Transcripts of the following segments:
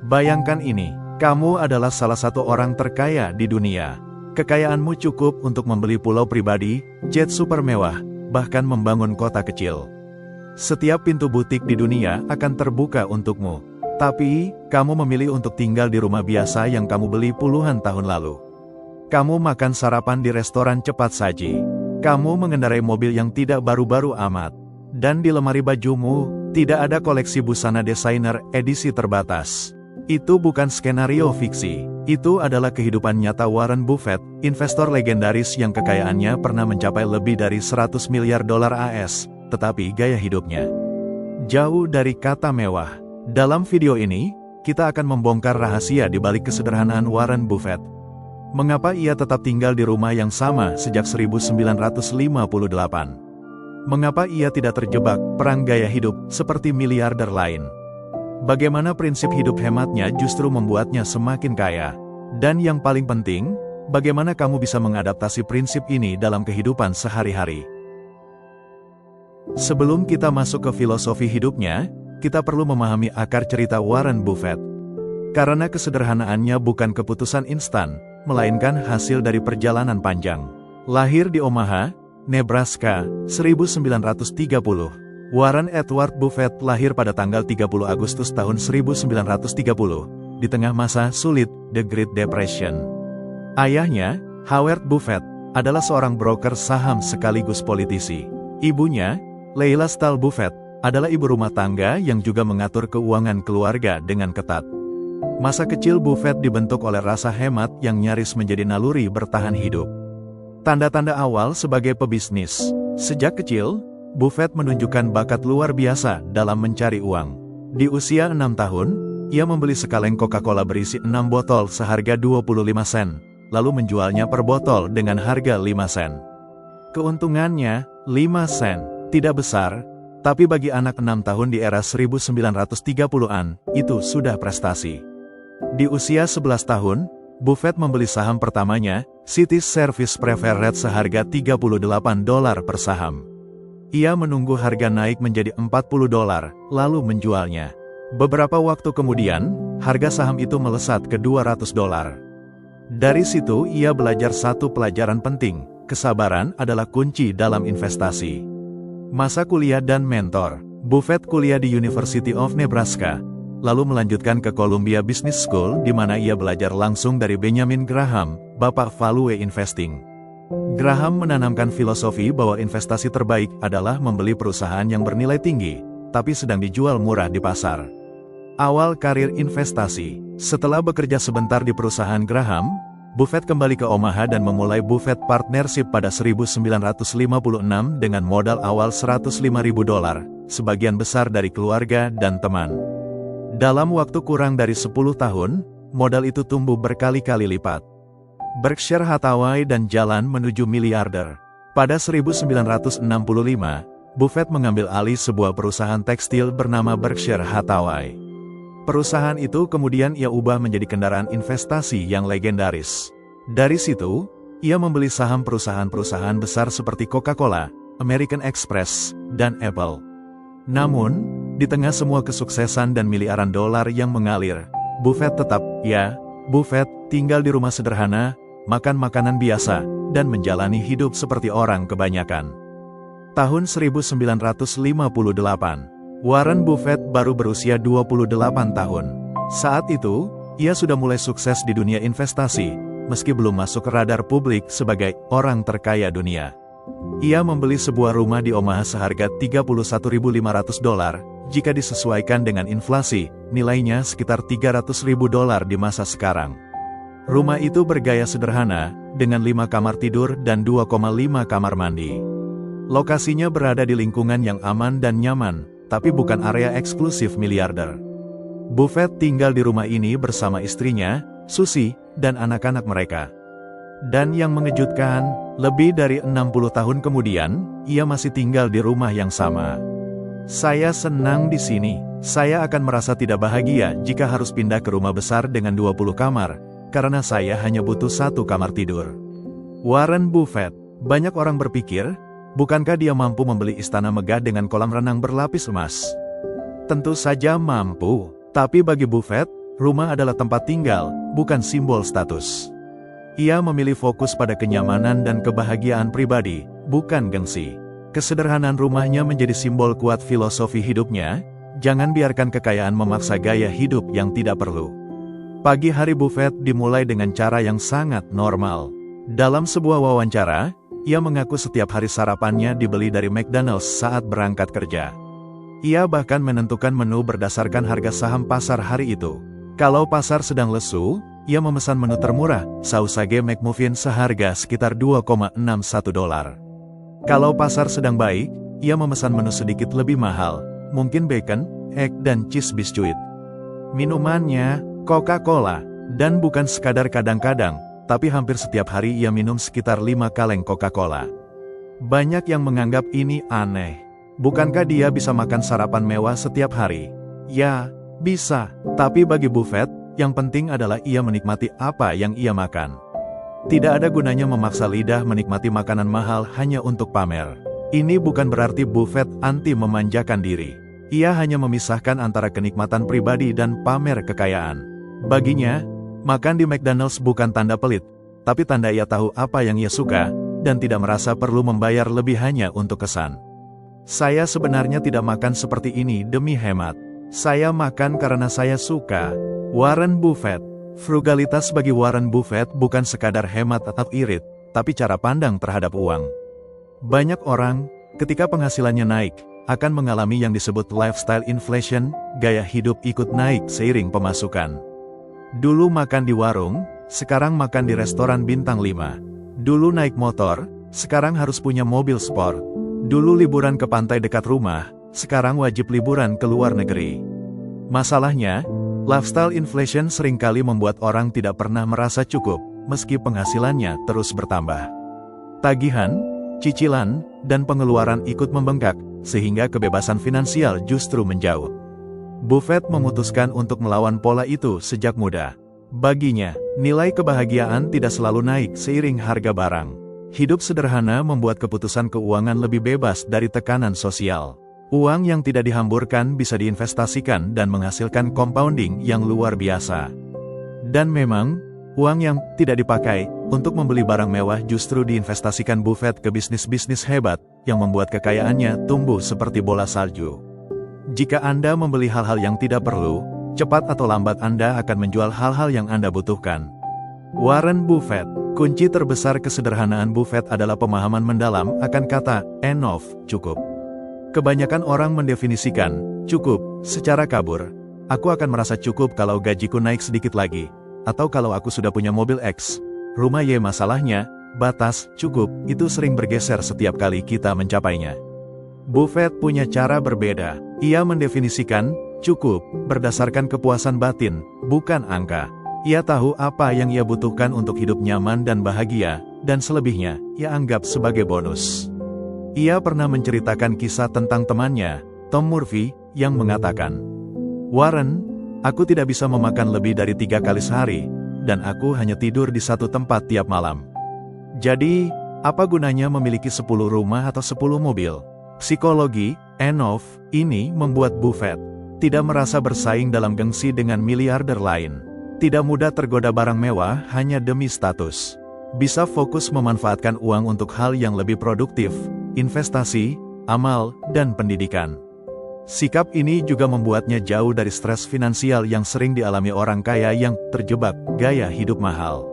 Bayangkan ini, kamu adalah salah satu orang terkaya di dunia. Kekayaanmu cukup untuk membeli pulau pribadi, jet super mewah, bahkan membangun kota kecil. Setiap pintu butik di dunia akan terbuka untukmu. Tapi, kamu memilih untuk tinggal di rumah biasa yang kamu beli puluhan tahun lalu. Kamu makan sarapan di restoran cepat saji. Kamu mengendarai mobil yang tidak baru-baru amat. Dan di lemari bajumu, tidak ada koleksi busana desainer edisi terbatas. Itu bukan skenario fiksi. Itu adalah kehidupan nyata Warren Buffett, investor legendaris yang kekayaannya pernah mencapai lebih dari 100 miliar dolar AS, tetapi gaya hidupnya jauh dari kata mewah. Dalam video ini, kita akan membongkar rahasia di balik kesederhanaan Warren Buffett. Mengapa ia tetap tinggal di rumah yang sama sejak 1958? Mengapa ia tidak terjebak perang gaya hidup seperti miliarder lain? Bagaimana prinsip hidup hematnya justru membuatnya semakin kaya? Dan yang paling penting, bagaimana kamu bisa mengadaptasi prinsip ini dalam kehidupan sehari-hari? Sebelum kita masuk ke filosofi hidupnya, kita perlu memahami akar cerita Warren Buffett. Karena kesederhanaannya bukan keputusan instan, melainkan hasil dari perjalanan panjang. Lahir di Omaha, Nebraska, 1930. Warren Edward Buffett lahir pada tanggal 30 Agustus tahun 1930, di tengah masa sulit, The Great Depression. Ayahnya, Howard Buffett, adalah seorang broker saham sekaligus politisi. Ibunya, Leila Stahl Buffett, adalah ibu rumah tangga yang juga mengatur keuangan keluarga dengan ketat. Masa kecil Buffett dibentuk oleh rasa hemat yang nyaris menjadi naluri bertahan hidup. Tanda-tanda awal sebagai pebisnis. Sejak kecil, Buffett menunjukkan bakat luar biasa dalam mencari uang. Di usia 6 tahun, ia membeli sekaleng Coca-Cola berisi 6 botol seharga 25 sen, lalu menjualnya per botol dengan harga 5 sen. Keuntungannya, 5 sen, tidak besar, tapi bagi anak 6 tahun di era 1930-an, itu sudah prestasi. Di usia 11 tahun, Buffett membeli saham pertamanya, Citi Service Preferred seharga $38 per saham. Ia menunggu harga naik menjadi $40, lalu menjualnya. Beberapa waktu kemudian, harga saham itu melesat ke $200. Dari situ ia belajar satu pelajaran penting, kesabaran adalah kunci dalam investasi. Masa kuliah dan mentor. Buffett kuliah di University of Nebraska, lalu melanjutkan ke Columbia Business School di mana ia belajar langsung dari Benjamin Graham, bapak value investing. Graham menanamkan filosofi bahwa investasi terbaik adalah membeli perusahaan yang bernilai tinggi, tapi sedang dijual murah di pasar. Awal karir investasi. Setelah bekerja sebentar di perusahaan Graham, Buffett kembali ke Omaha dan memulai Buffett Partnership pada 1956 dengan modal awal $105.000, sebagian besar dari keluarga dan teman. Dalam waktu kurang dari 10 tahun, modal itu tumbuh berkali-kali lipat. Berkshire Hathaway dan jalan menuju miliarder. Pada 1965, Buffett mengambil alih sebuah perusahaan tekstil bernama Berkshire Hathaway. Perusahaan itu kemudian ia ubah menjadi kendaraan investasi yang legendaris. Dari situ, ia membeli saham perusahaan-perusahaan besar seperti Coca-Cola, American Express, dan Apple. Namun, di tengah semua kesuksesan dan miliaran dolar yang mengalir, Buffett tetap, Buffett tinggal di rumah sederhana, makan makanan biasa, dan menjalani hidup seperti orang kebanyakan. Tahun 1958, Warren Buffett baru berusia 28 tahun. Saat itu, ia sudah mulai sukses di dunia investasi, meski belum masuk ke radar publik sebagai orang terkaya dunia. Ia membeli sebuah rumah di Omaha seharga $31.500, jika disesuaikan dengan inflasi, nilainya sekitar $300.000 di masa sekarang. Rumah itu bergaya sederhana, dengan 5 kamar tidur dan 2,5 kamar mandi. Lokasinya berada di lingkungan yang aman dan nyaman, tapi bukan area eksklusif miliarder. Buffett tinggal di rumah ini bersama istrinya, Susie, dan anak-anak mereka. Dan yang mengejutkan, lebih dari 60 tahun kemudian, ia masih tinggal di rumah yang sama. Saya senang di sini. Saya akan merasa tidak bahagia jika harus pindah ke rumah besar dengan 20 kamar, karena saya hanya butuh 1 kamar tidur. Warren Buffett. Banyak orang berpikir, bukankah dia mampu membeli istana megah dengan kolam renang berlapis emas? Tentu saja mampu, tapi bagi Buffett, rumah adalah tempat tinggal, bukan simbol status. Ia memilih fokus pada kenyamanan dan kebahagiaan pribadi, bukan gengsi. Kesederhanaan rumahnya menjadi simbol kuat filosofi hidupnya. Jangan biarkan kekayaan memaksa gaya hidup yang tidak perlu. Pagi hari Buffett dimulai dengan cara yang sangat normal. Dalam sebuah wawancara, ia mengaku setiap hari sarapannya dibeli dari McDonald's saat berangkat kerja. Ia bahkan menentukan menu berdasarkan harga saham pasar hari itu. Kalau pasar sedang lesu, ia memesan menu termurah, sausage McMuffin seharga sekitar $2,61. Kalau pasar sedang baik, ia memesan menu sedikit lebih mahal, mungkin bacon, egg dan cheese biscuit. Minumannya, Coca-Cola, dan bukan sekadar kadang-kadang, tapi hampir setiap hari ia minum sekitar 5 kaleng Coca-Cola. Banyak yang menganggap ini aneh. Bukankah dia bisa makan sarapan mewah setiap hari? Ya, bisa. Tapi bagi Buffett, yang penting adalah ia menikmati apa yang ia makan. Tidak ada gunanya memaksa lidah menikmati makanan mahal hanya untuk pamer. Ini bukan berarti Buffett anti memanjakan diri. Ia hanya memisahkan antara kenikmatan pribadi dan pamer kekayaan. Baginya, makan di McDonald's bukan tanda pelit, tapi tanda ia tahu apa yang ia suka, dan tidak merasa perlu membayar lebih hanya untuk kesan. Saya sebenarnya tidak makan seperti ini demi hemat. Saya makan karena saya suka. Warren Buffett. Frugalitas bagi Warren Buffett bukan sekadar hemat atau irit, tapi cara pandang terhadap uang. Banyak orang, ketika penghasilannya naik, akan mengalami yang disebut lifestyle inflation, gaya hidup ikut naik seiring pemasukan. Dulu makan di warung, sekarang makan di restoran bintang 5. Dulu naik motor, sekarang harus punya mobil sport. Dulu liburan ke pantai dekat rumah, sekarang wajib liburan ke luar negeri. Masalahnya, lifestyle inflation seringkali membuat orang tidak pernah merasa cukup, meski penghasilannya terus bertambah. Tagihan, cicilan, dan pengeluaran ikut membengkak, sehingga kebebasan finansial justru menjauh. Buffett memutuskan untuk melawan pola itu sejak muda. Baginya, nilai kebahagiaan tidak selalu naik seiring harga barang. Hidup sederhana membuat keputusan keuangan lebih bebas dari tekanan sosial. Uang yang tidak dihamburkan bisa diinvestasikan dan menghasilkan compounding yang luar biasa. Dan memang, uang yang tidak dipakai untuk membeli barang mewah justru diinvestasikan Buffett ke bisnis-bisnis hebat yang membuat kekayaannya tumbuh seperti bola salju. Jika Anda membeli hal-hal yang tidak perlu, cepat atau lambat Anda akan menjual hal-hal yang Anda butuhkan. Warren Buffett. Kunci terbesar kesederhanaan Buffett adalah pemahaman mendalam akan kata enough, cukup. Kebanyakan orang mendefinisikan cukup secara kabur. Aku akan merasa cukup kalau gajiku naik sedikit lagi, atau kalau aku sudah punya mobil X, rumah Y. Masalahnya, batas cukup itu sering bergeser setiap kali kita mencapainya. Buffett punya cara berbeda. Ia mendefinisikan cukup berdasarkan kepuasan batin, bukan angka. Ia tahu apa yang ia butuhkan untuk hidup nyaman dan bahagia, dan selebihnya, ia anggap sebagai bonus. Ia pernah menceritakan kisah tentang temannya, Tom Murphy, yang mengatakan, "Warren, aku tidak bisa memakan lebih dari 3 kali sehari, dan aku hanya tidur di satu tempat tiap malam. Jadi, apa gunanya memiliki 10 rumah atau 10 mobil?" Psikologi, enough, ini membuat Buffett tidak merasa bersaing dalam gengsi dengan miliarder lain. Tidak mudah tergoda barang mewah hanya demi status. Bisa fokus memanfaatkan uang untuk hal yang lebih produktif, investasi, amal, dan pendidikan. Sikap ini juga membuatnya jauh dari stres finansial yang sering dialami orang kaya yang terjebak gaya hidup mahal.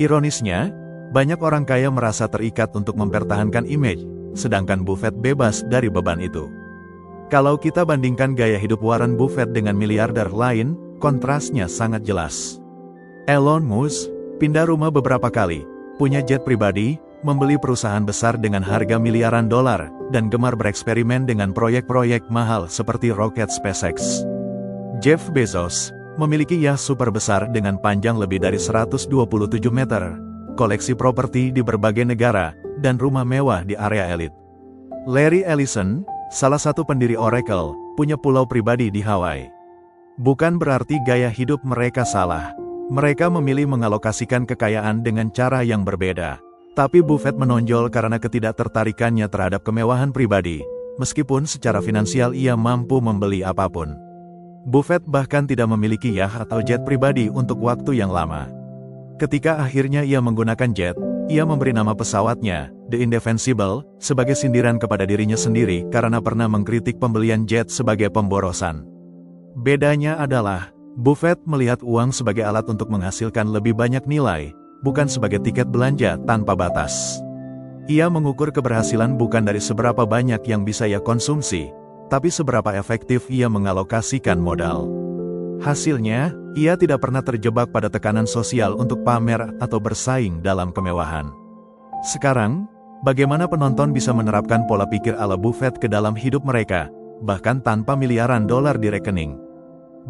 Ironisnya, banyak orang kaya merasa terikat untuk mempertahankan image, sedangkan Buffett bebas dari beban itu. Kalau kita bandingkan gaya hidup Warren Buffett dengan miliarder lain, kontrasnya sangat jelas. Elon Musk pindah rumah beberapa kali, punya jet pribadi, membeli perusahaan besar dengan harga miliaran dolar, dan gemar bereksperimen dengan proyek-proyek mahal seperti roket SpaceX. Jeff Bezos memiliki yacht super besar dengan panjang lebih dari 127 meter, koleksi properti di berbagai negara, dan rumah mewah di area elit. Larry Ellison, salah satu pendiri Oracle, punya pulau pribadi di Hawaii. Bukan berarti gaya hidup mereka salah. Mereka memilih mengalokasikan kekayaan dengan cara yang berbeda. Tapi Buffett menonjol karena ketidaktertarikannya terhadap kemewahan pribadi, meskipun secara finansial ia mampu membeli apapun. Buffett bahkan tidak memiliki yacht atau jet pribadi untuk waktu yang lama. Ketika akhirnya ia menggunakan jet, ia memberi nama pesawatnya, The Indefensible, sebagai sindiran kepada dirinya sendiri karena pernah mengkritik pembelian jet sebagai pemborosan. Bedanya adalah, Buffett melihat uang sebagai alat untuk menghasilkan lebih banyak nilai, bukan sebagai tiket belanja tanpa batas. Ia mengukur keberhasilan bukan dari seberapa banyak yang bisa ia konsumsi, tapi seberapa efektif ia mengalokasikan modal. Hasilnya, ia tidak pernah terjebak pada tekanan sosial untuk pamer atau bersaing dalam kemewahan. Sekarang, bagaimana penonton bisa menerapkan pola pikir ala Buffett ke dalam hidup mereka, bahkan tanpa miliaran dolar di rekening?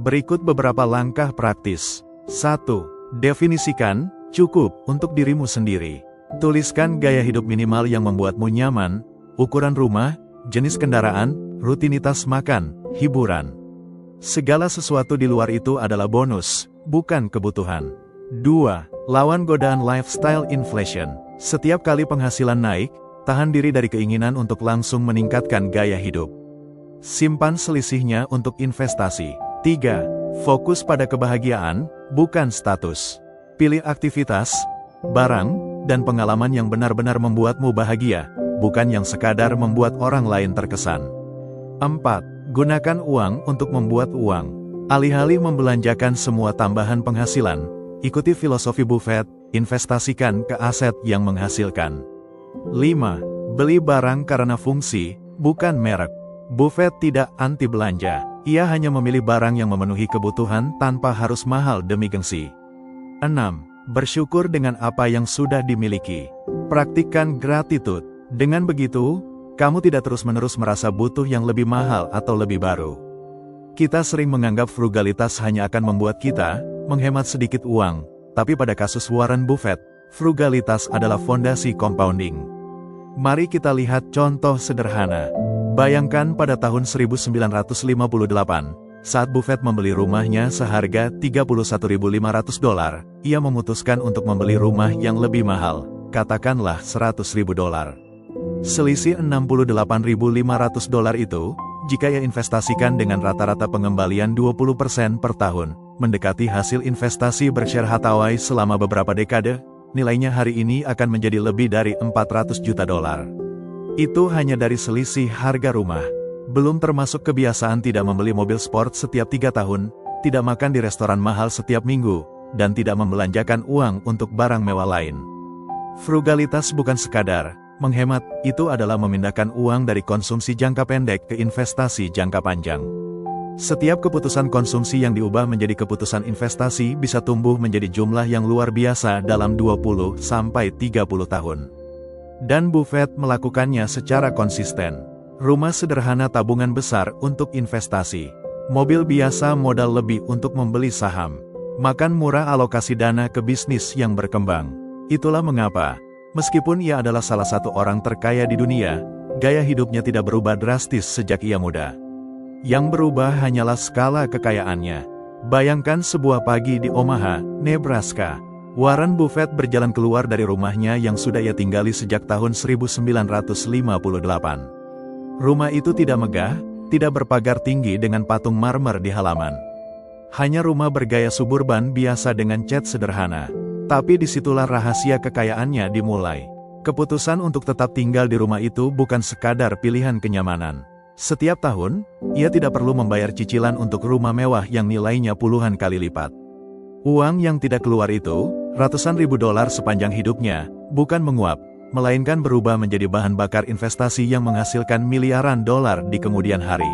Berikut beberapa langkah praktis. 1. Definisikan cukup untuk dirimu sendiri. Tuliskan gaya hidup minimal yang membuatmu nyaman, ukuran rumah, jenis kendaraan, rutinitas makan, hiburan. Segala sesuatu di luar itu adalah bonus, bukan kebutuhan. 2. Lawan godaan lifestyle inflation. Setiap kali penghasilan naik, tahan diri dari keinginan untuk langsung meningkatkan gaya hidup. Simpan selisihnya untuk investasi. 3. Fokus pada kebahagiaan, bukan status. Pilih aktivitas, barang, dan pengalaman yang benar-benar membuatmu bahagia, bukan yang sekadar membuat orang lain terkesan. 4. Gunakan uang untuk membuat uang. Alih-alih membelanjakan semua tambahan penghasilan, ikuti filosofi Buffett, investasikan ke aset yang menghasilkan. 5. Beli barang karena fungsi, bukan merek. Buffett tidak anti belanja. Ia hanya memilih barang yang memenuhi kebutuhan tanpa harus mahal demi gengsi. 6. Bersyukur dengan apa yang sudah dimiliki. Praktikkan gratitude. Dengan begitu, kamu tidak terus-menerus merasa butuh yang lebih mahal atau lebih baru. Kita sering menganggap frugalitas hanya akan membuat kita menghemat sedikit uang, tapi pada kasus Warren Buffett, frugalitas adalah fondasi compounding. Mari kita lihat contoh sederhana. Bayangkan pada tahun 1958, saat Buffett membeli rumahnya seharga $31.500, ia memutuskan untuk membeli rumah yang lebih mahal, katakanlah $100.000. Selisih $68.500 itu, jika ia investasikan dengan rata-rata pengembalian 20% per tahun, mendekati hasil investasi Berkshire Hathaway selama beberapa dekade, nilainya hari ini akan menjadi lebih dari $400 juta. Itu hanya dari selisih harga rumah. Belum termasuk kebiasaan tidak membeli mobil sport setiap 3 tahun, tidak makan di restoran mahal setiap minggu, dan tidak membelanjakan uang untuk barang mewah lain. Frugalitas bukan sekadar menghemat, itu adalah memindahkan uang dari konsumsi jangka pendek ke investasi jangka panjang. Setiap keputusan konsumsi yang diubah menjadi keputusan investasi bisa tumbuh menjadi jumlah yang luar biasa dalam 20-30 tahun. Dan Buffett melakukannya secara konsisten. Rumah sederhana tabungan besar untuk investasi. Mobil biasa modal lebih untuk membeli saham. Makan murah alokasi dana ke bisnis yang berkembang. Itulah mengapa, meskipun ia adalah salah satu orang terkaya di dunia, gaya hidupnya tidak berubah drastis sejak ia muda. Yang berubah hanyalah skala kekayaannya. Bayangkan sebuah pagi di Omaha, Nebraska. Warren Buffett berjalan keluar dari rumahnya yang sudah ia tinggali sejak tahun 1958. Rumah itu tidak megah, tidak berpagar tinggi dengan patung marmer di halaman. Hanya rumah bergaya suburban biasa dengan cat sederhana. Tapi disitulah rahasia kekayaannya dimulai. Keputusan untuk tetap tinggal di rumah itu bukan sekadar pilihan kenyamanan. Setiap tahun, ia tidak perlu membayar cicilan untuk rumah mewah yang nilainya puluhan kali lipat. Uang yang tidak keluar itu, ratusan ribu dolar sepanjang hidupnya, bukan menguap, melainkan berubah menjadi bahan bakar investasi yang menghasilkan miliaran dolar di kemudian hari.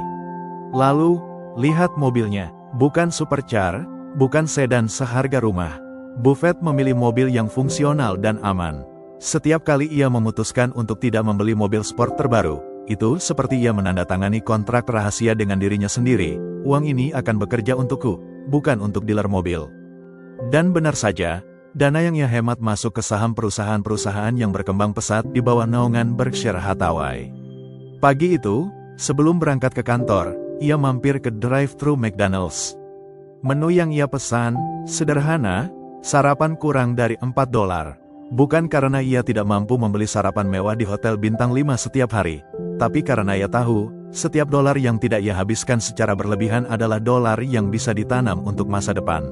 Lalu, lihat mobilnya, bukan supercar, bukan sedan seharga rumah. Buffett memilih mobil yang fungsional dan aman. Setiap kali ia memutuskan untuk tidak membeli mobil sport terbaru, itu seperti ia menandatangani kontrak rahasia dengan dirinya sendiri. Uang ini akan bekerja untukku, bukan untuk dealer mobil. Dan benar saja, dana yang ia hemat masuk ke saham perusahaan-perusahaan yang berkembang pesat di bawah naungan Berkshire Hathaway. Pagi itu, sebelum berangkat ke kantor, ia mampir ke drive-thru McDonald's. Menu yang ia pesan, sederhana, sarapan kurang dari $4. Bukan karena ia tidak mampu membeli sarapan mewah di hotel bintang 5 setiap hari, tapi karena ia tahu, setiap dolar yang tidak ia habiskan secara berlebihan adalah dolar yang bisa ditanam untuk masa depan.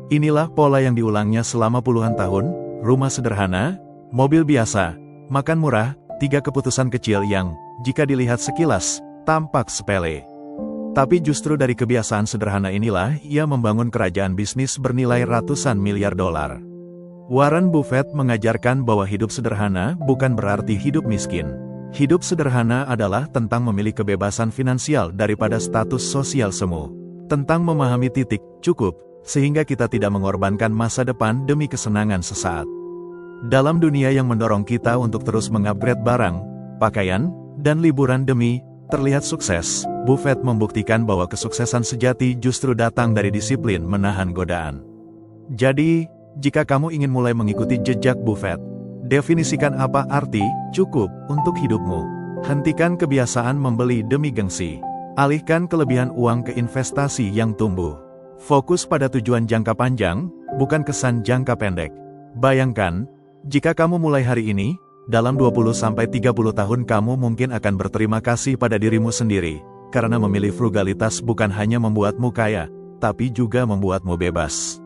Inilah pola yang diulangnya selama puluhan tahun, rumah sederhana, mobil biasa, makan murah, 3 keputusan kecil yang, jika dilihat sekilas, tampak sepele. Tapi justru dari kebiasaan sederhana inilah ia membangun kerajaan bisnis bernilai ratusan miliar dolar. Warren Buffett mengajarkan bahwa hidup sederhana bukan berarti hidup miskin. Hidup sederhana adalah tentang memilih kebebasan finansial daripada status sosial semu. Tentang memahami titik cukup, sehingga kita tidak mengorbankan masa depan demi kesenangan sesaat. Dalam dunia yang mendorong kita untuk terus mengupgrade barang, pakaian, dan liburan demi terlihat sukses, Buffett membuktikan bahwa kesuksesan sejati justru datang dari disiplin menahan godaan. Jadi, jika kamu ingin mulai mengikuti jejak Buffett, definisikan apa arti cukup untuk hidupmu. Hentikan kebiasaan membeli demi gengsi. Alihkan kelebihan uang ke investasi yang tumbuh. Fokus pada tujuan jangka panjang, bukan kesan jangka pendek. Bayangkan, jika kamu mulai hari ini, dalam 20-30 tahun kamu mungkin akan berterima kasih pada dirimu sendiri, karena memilih frugalitas bukan hanya membuatmu kaya, tapi juga membuatmu bebas.